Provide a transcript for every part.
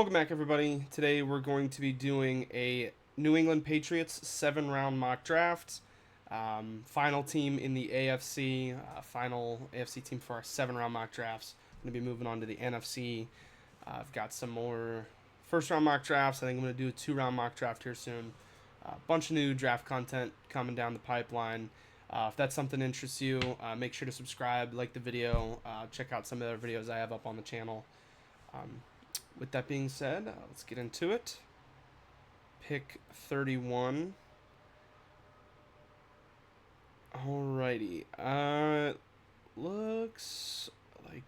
Welcome back, everybody. Today we're going to be doing a New England Patriots 7-round mock draft. Final team in the AFC, final AFC team for our 7-round mock drafts. I'm going to be moving on to the NFC. I've got some more first-round mock drafts. I think I'm going to do a 2-round mock draft here soon. A bunch of new draft content coming down the pipeline. If that's something that interests you, make sure to subscribe, like the video, check out some of the other videos I have up on the channel. With that being said, let's get into it. Pick 31. Alrighty. Looks like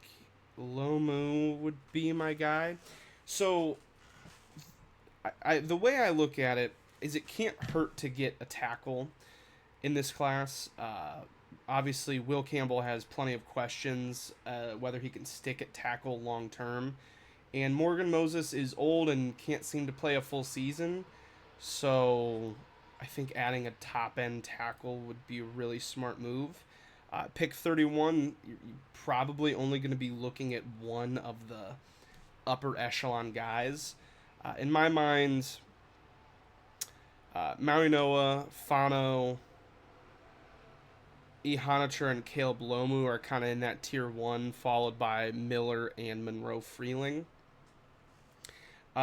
Lomu would be my guy. So, the way I look at it is it can't hurt to get a tackle in this class. Obviously, Will Campbell has plenty of questions whether he can stick at tackle long term. And Morgan Moses is old and can't seem to play a full season. So I think adding a top end tackle would be a really smart move. Pick 31, you're probably only going to be looking at one of the upper echelon guys. In my mind, Maui Noah, Fano, Ihanacher, and Caleb Lomu are kind of in that tier 1, followed by Miller and Monroe Freeling.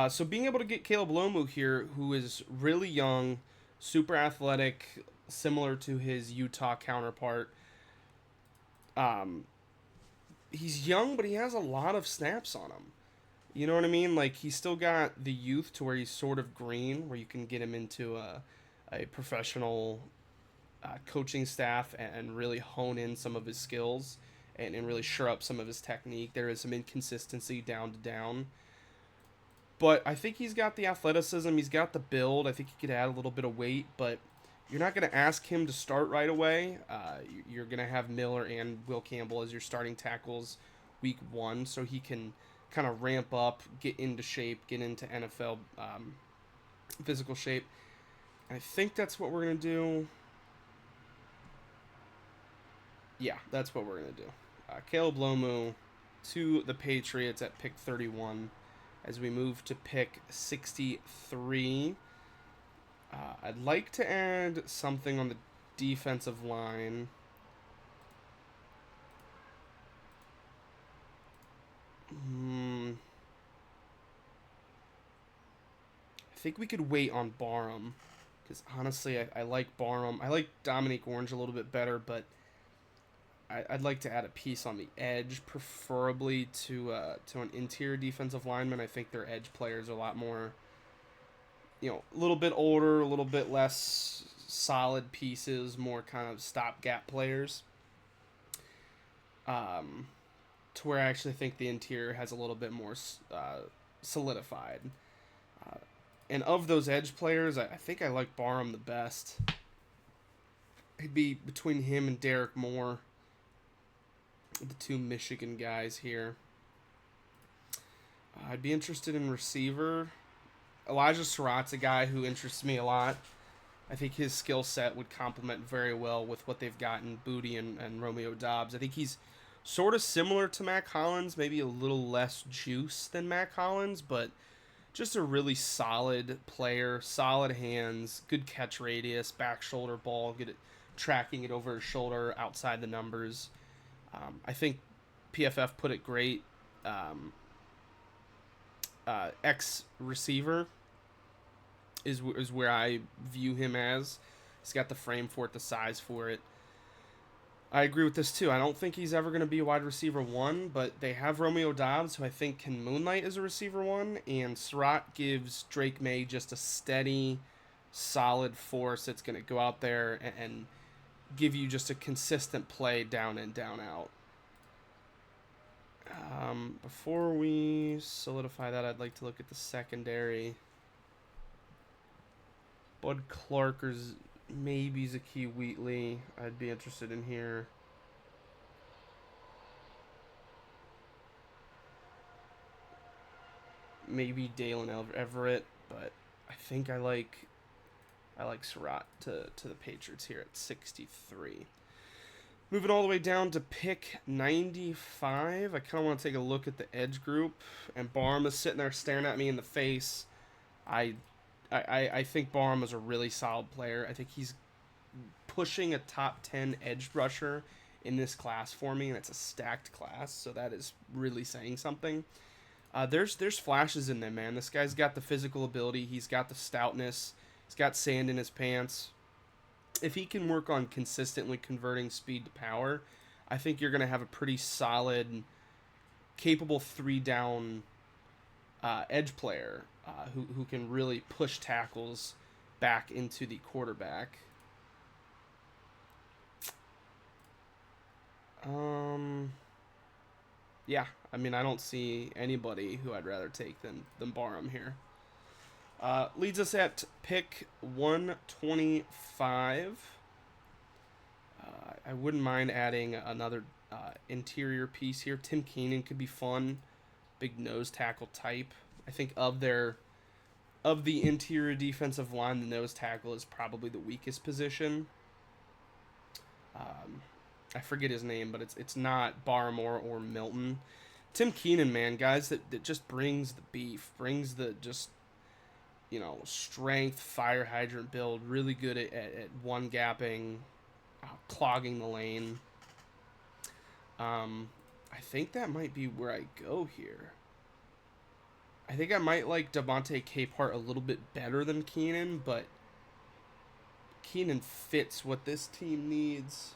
So being able to get Caleb Lomu here, who is really young, super athletic, similar to his Utah counterpart. He's young, but he has a lot of snaps on him. You know what I mean? Like, he's still got the youth to where he's sort of green, where you can get him into a professional coaching staff and really hone in some of his skills and really shore up some of his technique. There is some inconsistency down to down. But I think he's got the athleticism. He's got the build. I think he could add a little bit of weight, but you're not going to ask him to start right away. You're going to have Miller and Will Campbell as your starting tackles week 1, so he can kind of ramp up, get into shape, get into NFL physical shape. And I think that's what we're going to do. Yeah, that's what we're going to do. Caleb Lomu to the Patriots at pick 31. As we move to pick 63, I'd like to add something on the defensive line. I think we could wait on Barham, because honestly, I like Barham. I like Dominique Orange a little bit better, but I'd like to add a piece on the edge, preferably to an interior defensive lineman. I think their edge players are a lot more, a little bit older, a little bit less solid pieces, more kind of stopgap players. To where I actually think the interior has a little bit more solidified. And of those edge players, I think I like Barham the best. It'd be between him and Derek Moore, the two Michigan guys here. I'd be interested in receiver. Elijah Surratt's a guy who interests me a lot. I think his skill set would complement very well with what they've got in Booty and Romeo Doubs. I think he's sort of similar to Mac Hollins, maybe a little less juice than Mac Hollins, but just a really solid player, solid hands, good catch radius, back shoulder ball, good at tracking it over his shoulder outside the numbers. I think PFF put it great. X receiver is where I view him as. He's got the frame for it, the size for it. I agree with this too. I don't think he's ever going to be a wide receiver 1, but they have Romeo Doubs, who I think can moonlight as a receiver 1, and Surratt gives Drake May just a steady, solid force that's going to go out there and give you just a consistent play down in, down out. Before we solidify that, I'd like to look at the secondary. Bud Clark or maybe Zakee Wheatley I'd be interested in here. Maybe Dalen Everett, but I think I like Surratt to the Patriots here at 63. Moving all the way down to pick 95. I kind of want to take a look at the edge group, and Barham is sitting there staring at me in the face. I, I think Barham is a really solid player. I think he's pushing a top 10 edge rusher in this class for me, and it's a stacked class, so that is really saying something. There's flashes in there, man. This guy's got the physical ability. He's got the stoutness. He's got sand in his pants. If he can work on consistently converting speed to power, I think you're going to have a pretty solid, capable three down edge player who can really push tackles back into the quarterback. Yeah, I mean, I don't see anybody who I'd rather take than Barham here. Leads us at pick 125. I wouldn't mind adding another interior piece here. Tim Keenan could be fun. Big nose tackle type. I think of the interior defensive line, the nose tackle is probably the weakest position. I forget his name, but it's not Barmore or Milton. Tim Keenan, man, guys that just brings the beef, brings the just, strength, fire hydrant build, really good at one gapping, clogging the lane. I think that might be where I go here. I think I might like Devontae Capehart a little bit better than Keenan, but Keenan fits what this team needs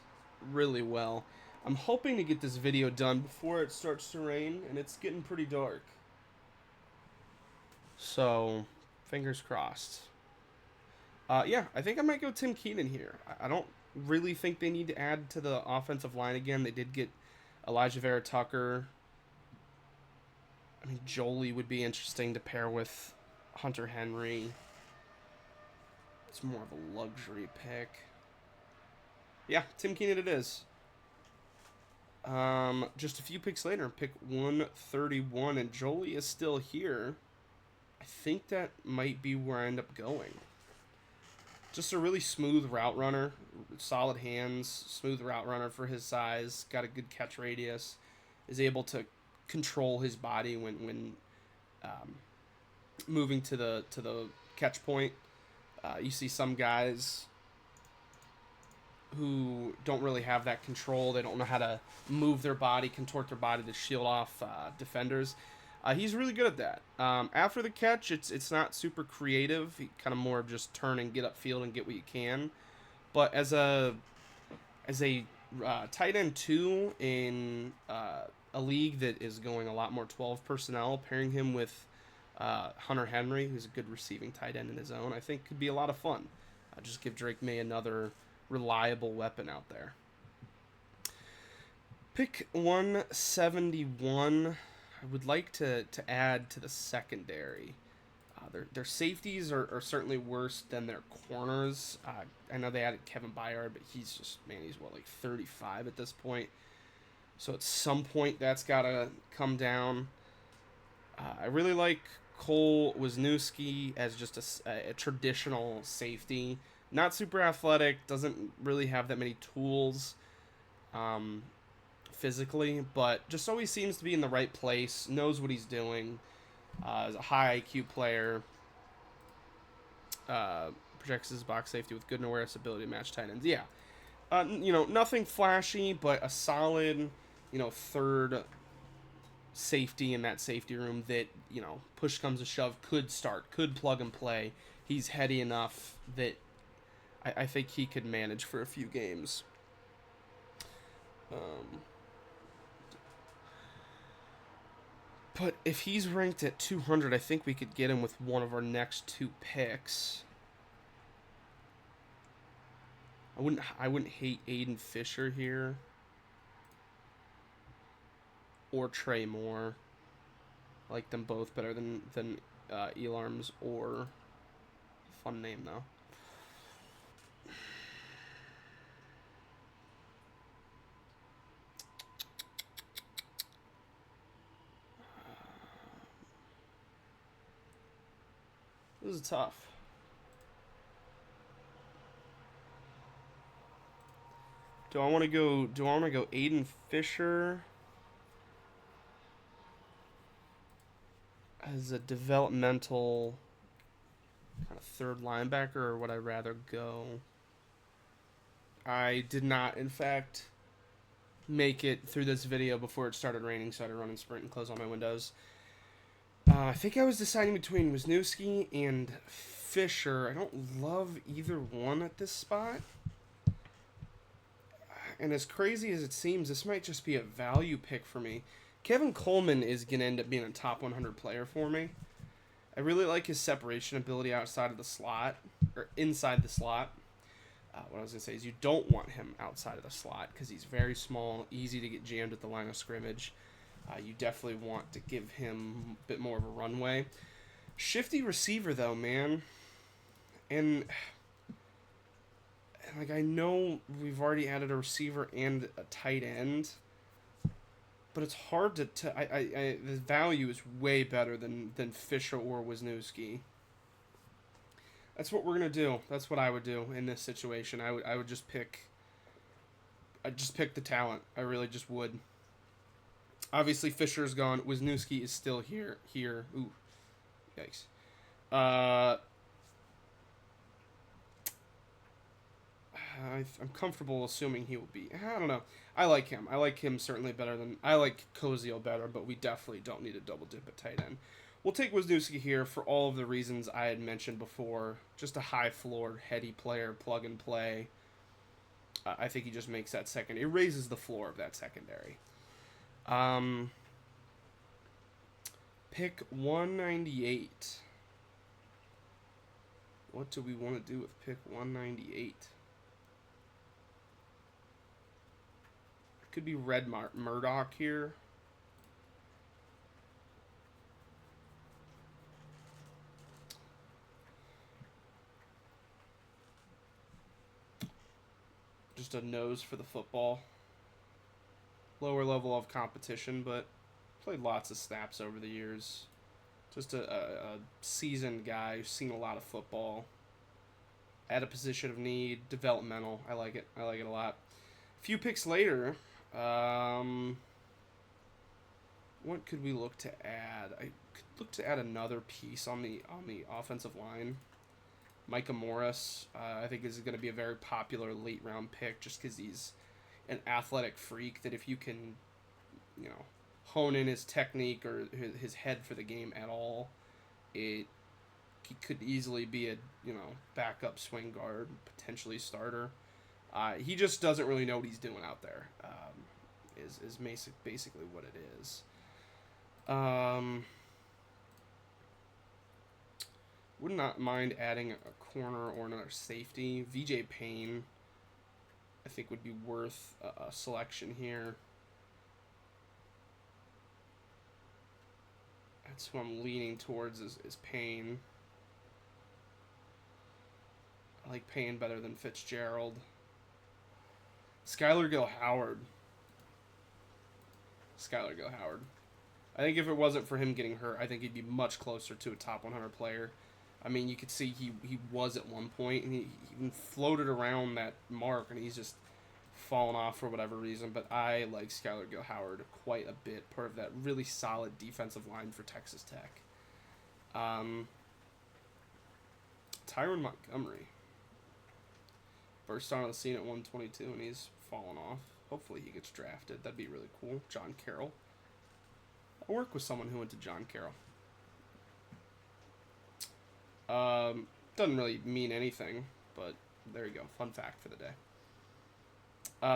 really well. I'm hoping to get this video done before it starts to rain, and it's getting pretty dark. So, fingers crossed. Yeah, I think I might go Tim Keenan here. I don't really think they need to add to the offensive line again. They did get Elijah Vera Tucker. I mean, Jolie would be interesting to pair with Hunter Henry. It's more of a luxury pick. Yeah, Tim Keenan it is. Just a few picks later, pick 131, and Jolie is still here. I think that might be where I end up going. Just a really smooth route runner, solid hands, smooth route runner for his size, got a good catch radius, is able to control his body when moving to the catch point. You see some guys who don't really have that control. They don't know how to move their body, contort their body to shield off defenders. He's really good at that. After the catch, it's not super creative. He kind of more of just turn and get upfield and get what you can. But as a tight end 2 in a league that is going a lot more 12 personnel, pairing him with Hunter Henry, who's a good receiving tight end in his own, I think could be a lot of fun. Just give Drake May another reliable weapon out there. Pick 171. I would like to add to the secondary. Their safeties are certainly worse than their corners. I know they added Kevin Byard, but he's like 35 at this point. So at some point, that's got to come down. I really like Cole Wisniewski as just a traditional safety. Not super athletic, doesn't really have that many tools physically, but just always seems to be in the right place, knows what he's doing, is a high IQ player, projects his box safety with good awareness, ability to match tight ends. Yeah, nothing flashy, but a solid, third safety in that safety room that, push comes to shove, could plug and play. He's heady enough that I think he could manage for a few games. But if he's ranked at 200, I think we could get him with one of our next 2 picks. I wouldn't hate Aiden Fisher here. Or Trey Moore. I like them both better than Elarms or... Fun name, though. This is tough. Do I want to go? Do I want to go Aiden Fisher as a developmental kind of third linebacker, or would I rather go? I did not, in fact, make it through this video before it started raining, so I had to run and sprint and close all my windows. I think I was deciding between Wisniewski and Fisher. I don't love either one at this spot. And as crazy as it seems, this might just be a value pick for me. Kevin Coleman is going to end up being a top 100 player for me. I really like his separation ability outside of the slot, or inside the slot. What I was going to say is you don't want him outside of the slot because he's very small, easy to get jammed at the line of scrimmage. You definitely want to give him a bit more of a runway. Shifty receiver, though, man. And like, I know we've already added a receiver and a tight end, but it's hard to the value is way better than Fisher or Wisniewski. That's what we're gonna do. That's what I would do in this situation. I would just pick. I'd just pick the talent. I really just would. Obviously, Fisher's gone. Wisniewski is still here. Ooh, yikes. I'm comfortable assuming he will be. I don't know. I like him. I like him certainly better than... I like Koziel better, but we definitely don't need a double dip at tight end. We'll take Wisniewski here for all of the reasons I had mentioned before. Just a high-floored, heady player, plug-and-play. I think he just makes that second... It raises the floor of that secondary. Pick 198. What do we want to do with pick 198? Could be Red Murdoch here. Just a nose for the football. Lower level of competition, but played lots of snaps over the years. Just a seasoned guy who's seen a lot of football. At a position of need, developmental. I like it. I like it a lot. A few picks later, what could we look to add? I could look to add another piece on the offensive line. Micah Morris, I think is going to be a very popular late round pick just because he's an athletic freak that if you can, hone in his technique or his head for the game at all, he could easily be a backup swing guard, potentially starter. He just doesn't really know what he's doing out there. Is basically what it is. Would not mind adding a corner or another safety. VJ Payne, I think, would be worth a selection here. That's who I'm leaning towards is Payne. I like Payne better than Fitzgerald. Skylar Gill-Howard. I think if it wasn't for him getting hurt, I think he'd be much closer to a top 100 player. I mean, you could see he was at one point, and he even floated around that mark, and he's just fallen off for whatever reason. But I like Skylar Gill-Howard quite a bit, part of that really solid defensive line for Texas Tech. Tyron Montgomery. Burst onto the scene at 122, and he's fallen off. Hopefully he gets drafted. That'd be really cool. John Carroll. I work with someone who went to John Carroll. Doesn't really mean anything, but there you go. Fun fact for the day.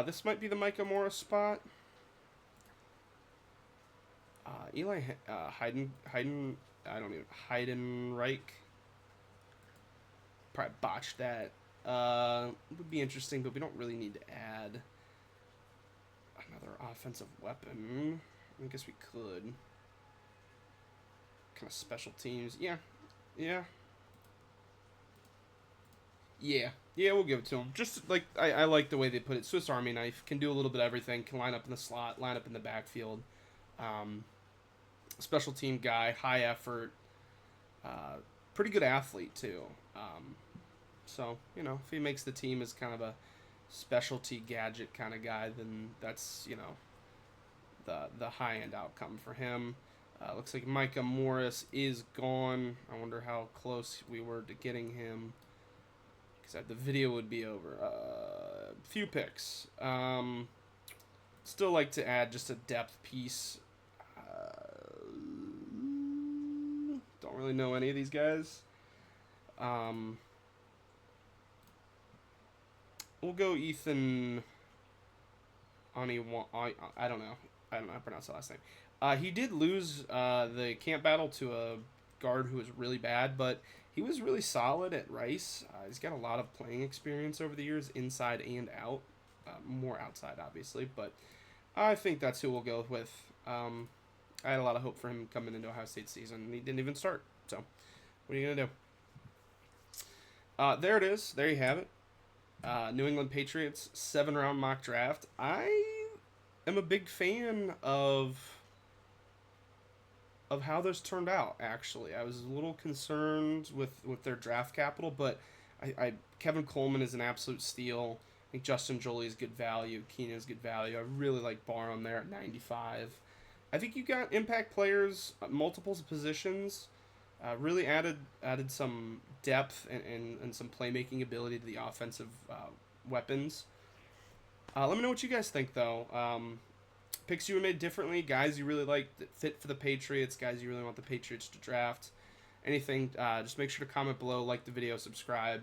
This might be the Micah Morris spot. Eli Heidenreich. Probably botched that. Would be interesting, but we don't really need to add another offensive weapon. I guess we could. Kind of special teams. Yeah, we'll give it to him. Just like, I like the way they put it. Swiss Army knife. Can do a little bit of everything. Can line up in the slot, line up in the backfield. Special team guy, high effort. Pretty good athlete, too. So, if he makes the team as kind of a specialty gadget kind of guy, then that's, you know, the high end outcome for him. Looks like Micah Morris is gone. I wonder how close we were to getting him, because the video would be over. Few picks. Still like to add just a depth piece. Don't really know any of these guys. We'll go Ethan. I don't know. I don't know how to pronounce the last name. He did lose the camp battle to a guard who was really bad, but he was really solid at Rice. He's got a lot of playing experience over the years, inside and out. More outside, obviously, but I think that's who we'll go with. I had a lot of hope for him coming into Ohio State season, and he didn't even start. So, what are you going to do? There it is. There you have it. New England Patriots 7-round mock draft. I am a big fan of how this turned out. Actually, I was a little concerned with their draft capital, but Kevin Coleman is an absolute steal. I think Justin Jolie is good value. Keenan is good value. I really like Barham there at 95. I think you got impact players, multiples positions. Really added some depth and some playmaking ability to the offensive weapons. Let me know what you guys think, though. Picks you made differently, guys you really like that fit for the Patriots, guys you really want the Patriots to draft. Anything, just make sure to comment below, like the video, subscribe.